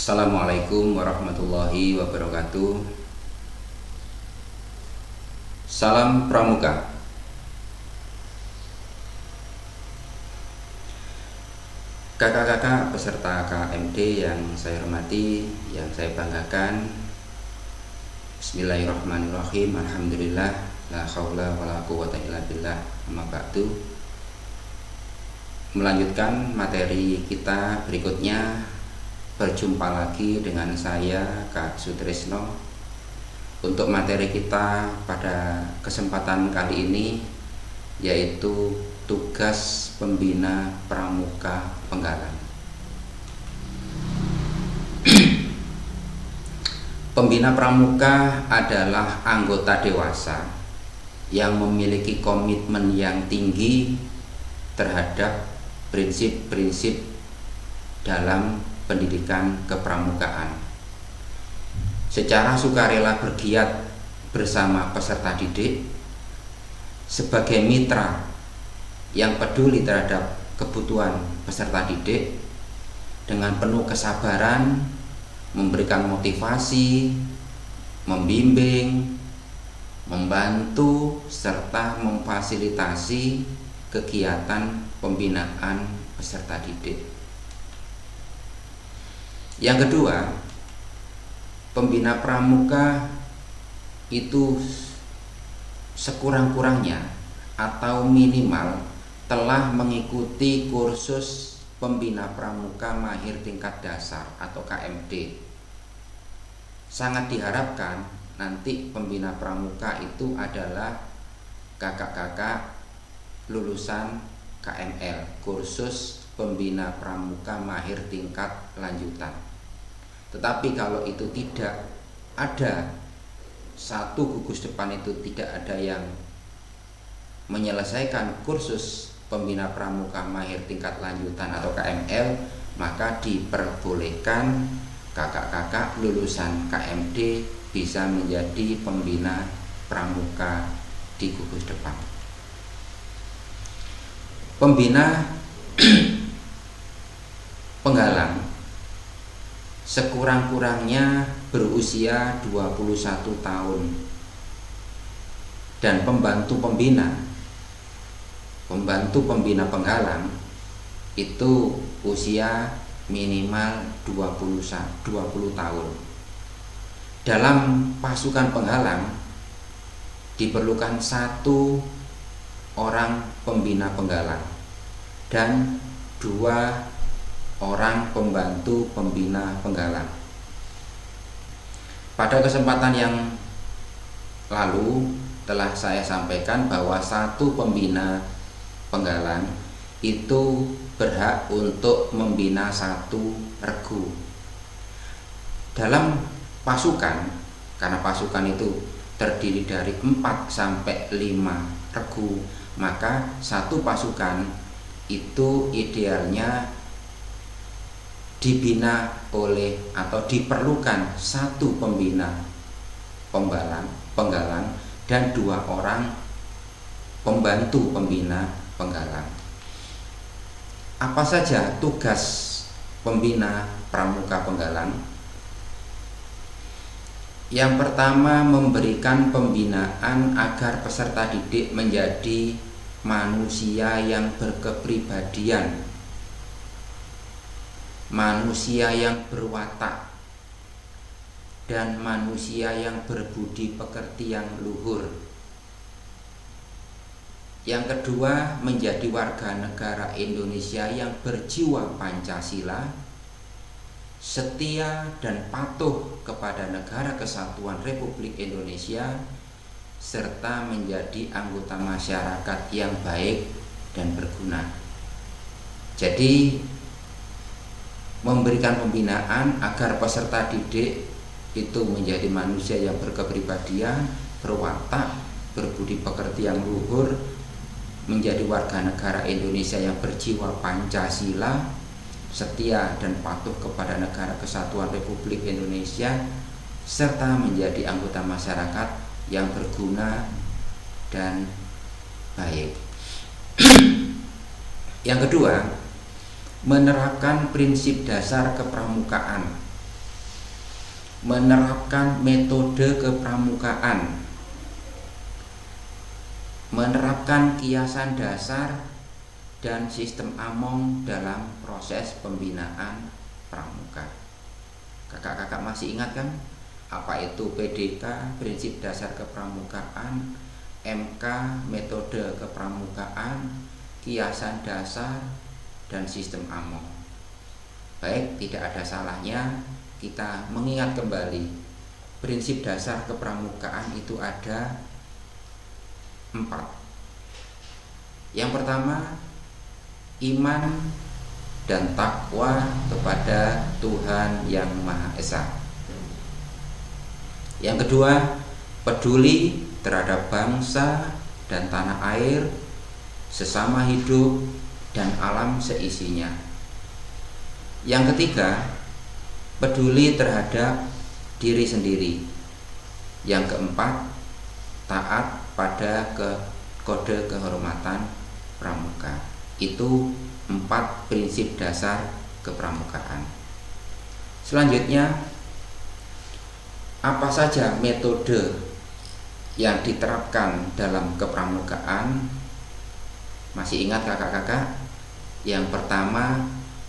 Assalamualaikum warahmatullahi wabarakatuh. Salam Pramuka. Kakak-kakak peserta KMD yang saya hormati, yang saya banggakan. Bismillahirrahmanirrahim. Alhamdulillah, la haula wala quwwata illa billah. Amma ba'du. Melanjutkan materi kita berikutnya. Berjumpa lagi dengan saya, Kak Sutrisno. Untuk materi kita pada kesempatan kali ini yaitu tugas pembina pramuka penggalang. Pembina pramuka adalah anggota dewasa yang memiliki komitmen yang tinggi terhadap prinsip-prinsip dalam pendidikan kepramukaan. Secara sukarela bergiat bersama peserta didik sebagai mitra yang peduli terhadap kebutuhan peserta didik, dengan penuh kesabaran memberikan motivasi, membimbing, membantu serta memfasilitasi kegiatan pembinaan peserta didik. Yang kedua, pembina pramuka itu sekurang-kurangnya atau minimal telah mengikuti kursus pembina pramuka mahir tingkat dasar atau KMD. Sangat diharapkan nanti pembina pramuka itu adalah kakak-kakak lulusan KML, kursus pembina pramuka mahir tingkat lanjutan. Tetapi kalau itu tidak ada, satu gugus depan itu tidak ada yang menyelesaikan kursus pembina pramuka mahir tingkat lanjutan atau KML, maka diperbolehkan kakak-kakak lulusan KMD bisa menjadi pembina pramuka di gugus depan. Pembina penggalang sekurang-kurangnya berusia 21 tahun dan pembantu pembina penggalang itu usia minimal 20 tahun. Dalam pasukan penggalang diperlukan satu orang pembina penggalang dan 2 orang pembantu pembina penggalang. Pada kesempatan yang lalu telah saya sampaikan bahwa satu pembina penggalang itu berhak untuk membina satu regu. Dalam pasukan, karena pasukan itu terdiri dari 4 sampai 5 regu, maka satu pasukan itu idealnya dibina oleh atau diperlukan satu pembina penggalang dan 2 orang pembantu pembina penggalang. Apa saja tugas pembina pramuka penggalang? Yang pertama, memberikan pembinaan agar peserta didik menjadi manusia yang berkepribadian, manusia yang berwatak, dan manusia yang berbudi pekerti yang luhur. Yang kedua, menjadi warga negara Indonesia yang berjiwa Pancasila, setia dan patuh kepada Negara Kesatuan Republik Indonesia, serta menjadi anggota masyarakat yang baik dan berguna. Jadi memberikan pembinaan agar peserta didik itu menjadi manusia yang berkepribadian, berwatak, berbudi pekerti yang luhur, menjadi warga negara Indonesia yang berjiwa Pancasila, setia dan patuh kepada Negara Kesatuan Republik Indonesia, serta menjadi anggota masyarakat yang berguna dan baik. Yang kedua, menerapkan prinsip dasar kepramukaan menerapkan metode kepramukaan, menerapkan kiasan dasar dan sistem among dalam proses pembinaan pramuka. Kakak-kakak masih ingat kan apa itu PDK, prinsip dasar kepramukaan, MK, metode kepramukaan, kiasan dasar, dan sistem among. Baik, tidak ada salahnya kita mengingat kembali prinsip dasar kepramukaan itu ada 4. Yang pertama, iman dan takwa kepada Tuhan Yang Maha Esa. Yang kedua, peduli terhadap bangsa dan tanah air, sesama hidup, dan alam seisinya. Yang ketiga, peduli terhadap diri sendiri. Yang keempat, taat pada kode kehormatan pramuka. Itu 4 prinsip dasar kepramukaan. Selanjutnya, apa saja metode yang diterapkan dalam kepramukaan? Masih ingat kakak-kakak? Yang pertama,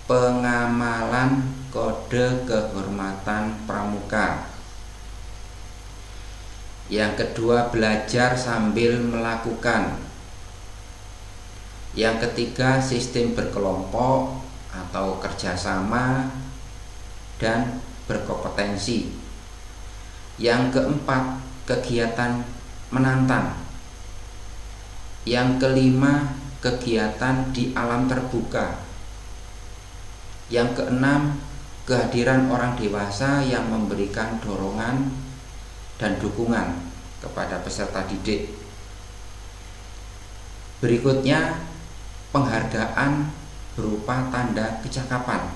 pengamalan kode kehormatan pramuka. Yang kedua, belajar sambil melakukan. Yang ketiga, sistem berkelompok atau kerjasama dan berkompetensi. Yang keempat, kegiatan menantang. Yang kelima, kegiatan di alam terbuka. Yang keenam, kehadiran orang dewasa yang memberikan dorongan dan dukungan kepada peserta didik. Berikutnya, penghargaan berupa tanda kecakapan,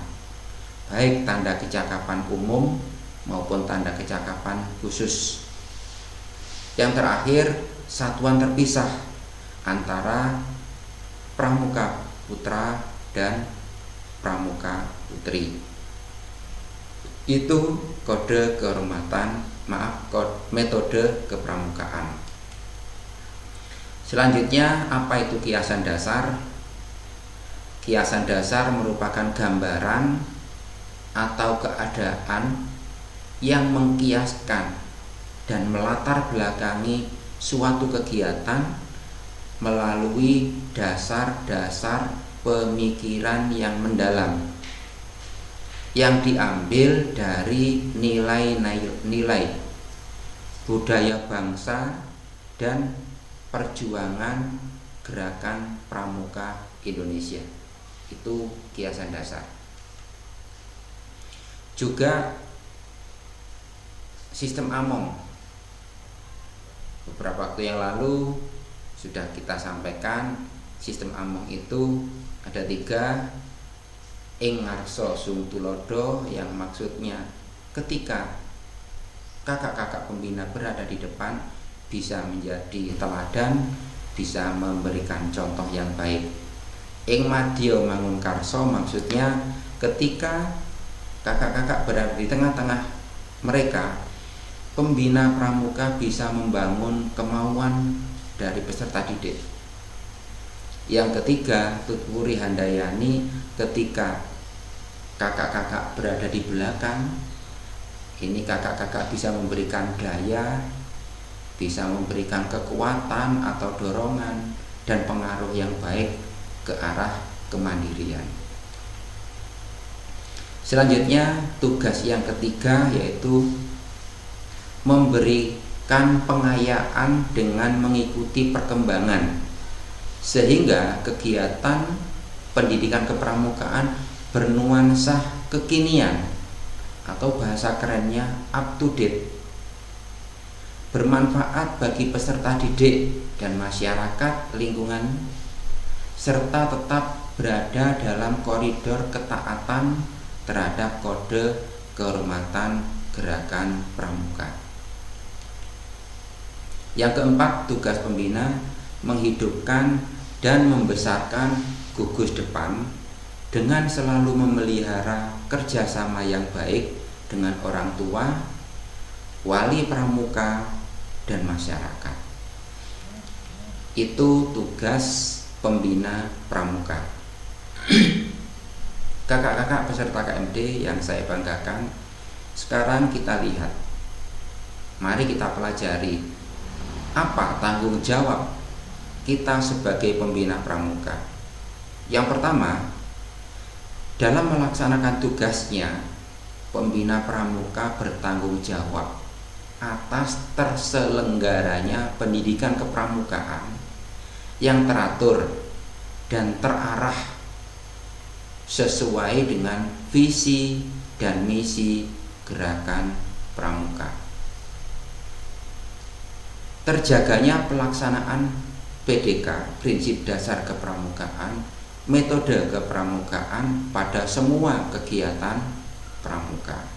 baik tanda kecakapan umum maupun tanda kecakapan khusus. Yang terakhir, satuan terpisah antara pramuka putra dan pramuka putri. Itu kode kehormatan, metode kepramukaan. Selanjutnya, apa itu kiasan dasar? Kiasan dasar merupakan gambaran atau keadaan yang mengkiaskan dan melatar belakangi suatu kegiatan melalui dasar-dasar pemikiran yang mendalam yang diambil dari nilai-nilai budaya bangsa dan perjuangan gerakan pramuka Indonesia. Itu kiasan dasar. Juga sistem among. Beberapa waktu yang lalu sudah kita sampaikan sistem among itu ada 3. Ing ngarsa sung tulodo, yang maksudnya ketika kakak-kakak pembina berada di depan bisa menjadi teladan, bisa memberikan contoh yang baik. Ing madya mangun karso, maksudnya ketika kakak-kakak berada di tengah-tengah mereka, pembina pramuka bisa membangun kemauan dari peserta didik. Yang ketiga, tutwuri handayani, ketika kakak-kakak berada di belakang, ini kakak-kakak bisa memberikan daya, bisa memberikan kekuatan atau dorongan dan pengaruh yang baik ke arah kemandirian. Selanjutnya, tugas yang ketiga yaitu memberikan pengayaan dengan mengikuti perkembangan, sehingga kegiatan pendidikan kepramukaan bernuansa kekinian atau bahasa kerennya up to date, bermanfaat bagi peserta didik dan masyarakat lingkungan, serta tetap berada dalam koridor ketaatan terhadap kode kehormatan gerakan pramuka. Yang keempat, tugas pembina menghidupkan dan membesarkan gugus depan dengan selalu memelihara kerjasama yang baik dengan orang tua, wali pramuka, dan masyarakat. Itu tugas pembina pramuka. Kakak-kakak peserta KMD yang saya banggakan, sekarang kita lihat, mari kita pelajari apa tanggung jawab kita sebagai pembina pramuka. Yang pertama, dalam melaksanakan tugasnya, pembina pramuka bertanggung jawab atas terselenggaranya pendidikan kepramukaan yang teratur dan terarah sesuai dengan visi dan misi gerakan pramuka. Terjaganya pelaksanaan PDK, prinsip dasar kepramukaan, metode kepramukaan pada semua kegiatan pramuka.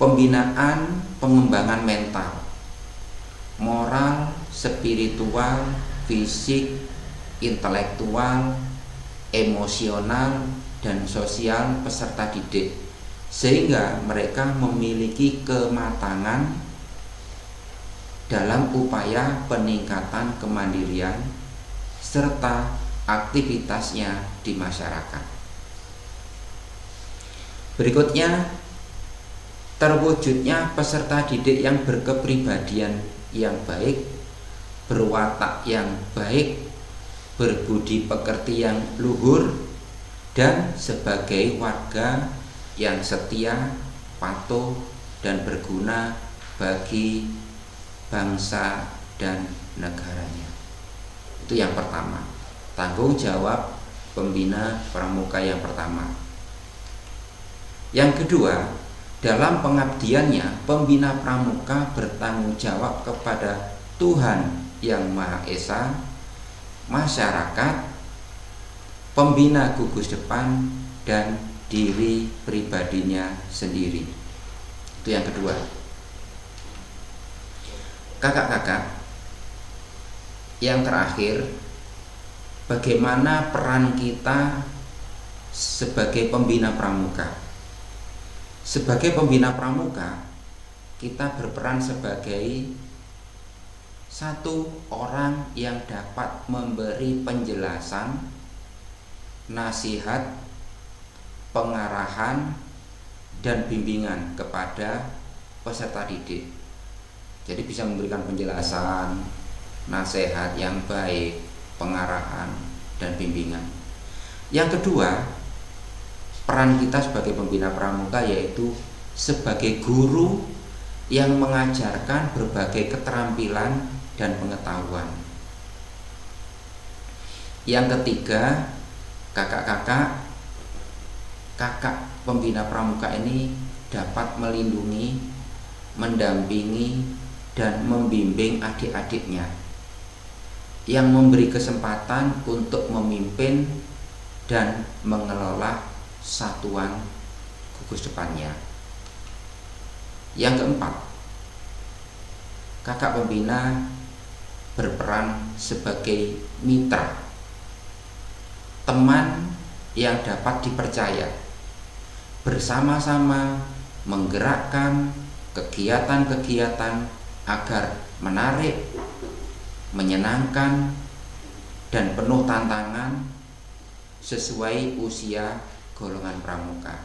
Pembinaan pengembangan mental, moral, spiritual, fisik, intelektual, emosional, dan sosial peserta didik, sehingga mereka memiliki kematangan dalam upaya peningkatan kemandirian serta aktivitasnya di masyarakat. Berikutnya, terwujudnya peserta didik yang berkepribadian yang baik, berwatak yang baik, berbudi pekerti yang luhur, dan sebagai warga yang setia, patuh, dan berguna bagi bangsa dan negaranya. Itu yang pertama, tanggung jawab pembina pramuka yang pertama. Yang kedua, dalam pengabdiannya, pembina pramuka bertanggung jawab kepada Tuhan Yang Maha Esa, masyarakat, pembina gugus depan, dan diri pribadinya sendiri. Itu yang kedua. Kakak-kakak, yang terakhir, bagaimana peran kita sebagai pembina pramuka? Sebagai pembina pramuka, kita berperan sebagai satu orang yang dapat memberi penjelasan, nasihat, pengarahan, dan bimbingan kepada peserta didik. Jadi bisa memberikan penjelasan, nasihat yang baik, pengarahan, dan bimbingan. Yang kedua, peran kita sebagai pembina pramuka yaitu sebagai guru yang mengajarkan berbagai keterampilan dan pengetahuan. Yang ketiga, kakak pembina pramuka ini dapat melindungi, mendampingi, dan membimbing adik-adiknya yang memberi kesempatan untuk memimpin dan mengelola satuan gugus depannya. Yang keempat, kakak pembina berperan sebagai mitra, teman yang dapat dipercaya, bersama-sama menggerakkan kegiatan-kegiatan agar menarik, menyenangkan, dan penuh tantangan sesuai usia golongan pramuka.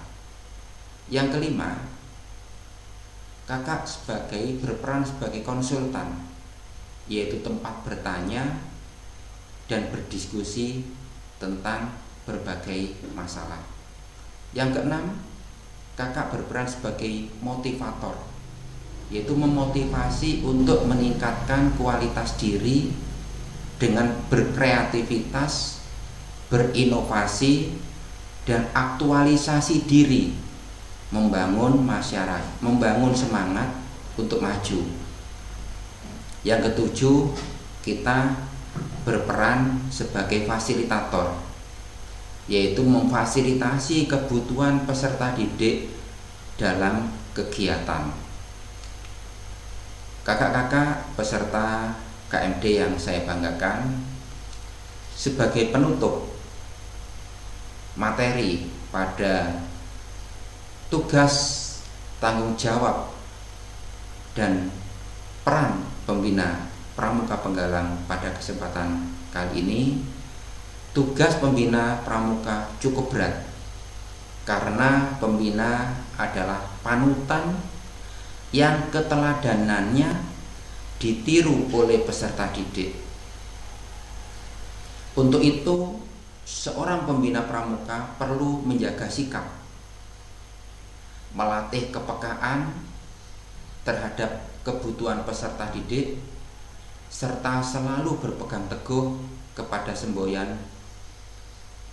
Yang kelima, kakak berperan sebagai konsultan, yaitu tempat bertanya dan berdiskusi tentang berbagai masalah. Yang keenam, kakak berperan sebagai motivator, yaitu memotivasi untuk meningkatkan kualitas diri dengan berkreativitas, berinovasi, dan aktualisasi diri, membangun masyarakat, membangun semangat untuk maju. Yang ketujuh, kita berperan sebagai fasilitator, yaitu memfasilitasi kebutuhan peserta didik dalam kegiatan. Kakak-kakak peserta KMD yang saya banggakan, sebagai penutup materi pada tugas tanggung jawab dan peran pembina pramuka penggalang pada kesempatan kali ini. Tugas pembina pramuka cukup berat karena pembina adalah panutan yang keteladanannya ditiru oleh peserta didik. Untuk itu, seorang pembina pramuka perlu menjaga sikap, melatih kepekaan terhadap kebutuhan peserta didik, serta selalu berpegang teguh kepada semboyan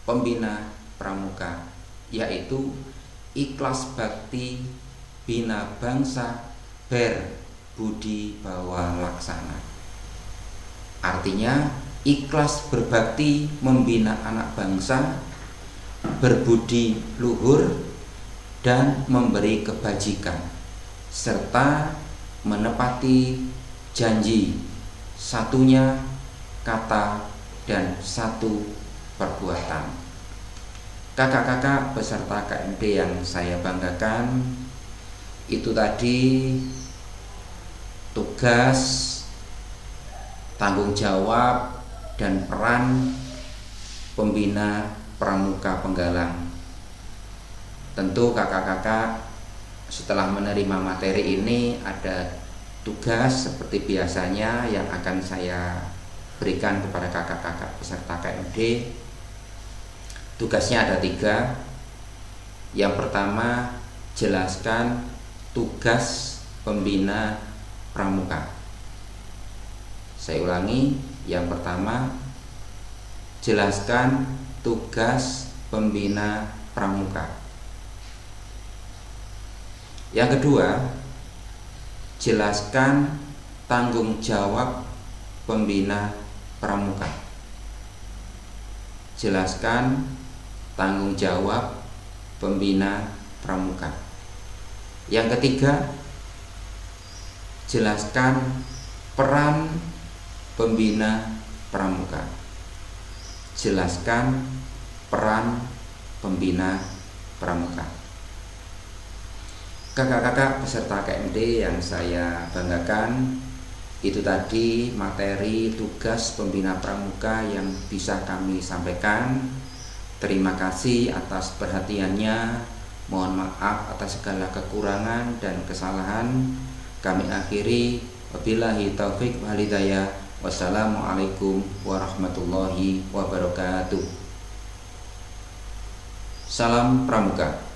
pembina pramuka, yaitu ikhlas bakti, bina bangsa, ber budi bawa laksana. Artinya ikhlas berbakti membina anak bangsa, berbudi luhur dan memberi kebajikan, serta menepati janji, satunya kata dan satu perbuatan. Kakak-kakak peserta KMD yang saya banggakan, itu tadi tugas, tanggung jawab, dan peran pembina pramuka penggalang. Tentu kakak-kakak setelah menerima materi ini ada tugas seperti biasanya yang akan saya berikan kepada kakak-kakak peserta KMD. Tugasnya ada 3. Yang pertama, jelaskan tugas pembina pramuka. Saya ulangi, yang pertama, jelaskan tugas pembina pramuka. Yang kedua, jelaskan tanggung jawab pembina pramuka. Jelaskan tanggung jawab pembina pramuka. Yang ketiga, jelaskan peran pembina pramuka. Jelaskan peran pembina pramuka. Kakak-kakak peserta KMD yang saya banggakan, itu tadi materi tugas pembina pramuka yang bisa kami sampaikan. Terima kasih atas perhatiannya. Mohon maaf atas segala kekurangan dan kesalahan. Kami akhiri, wabillahi taufik wal hidayah. Wassalamualaikum warahmatullahi wabarakatuh. Salam Pramuka.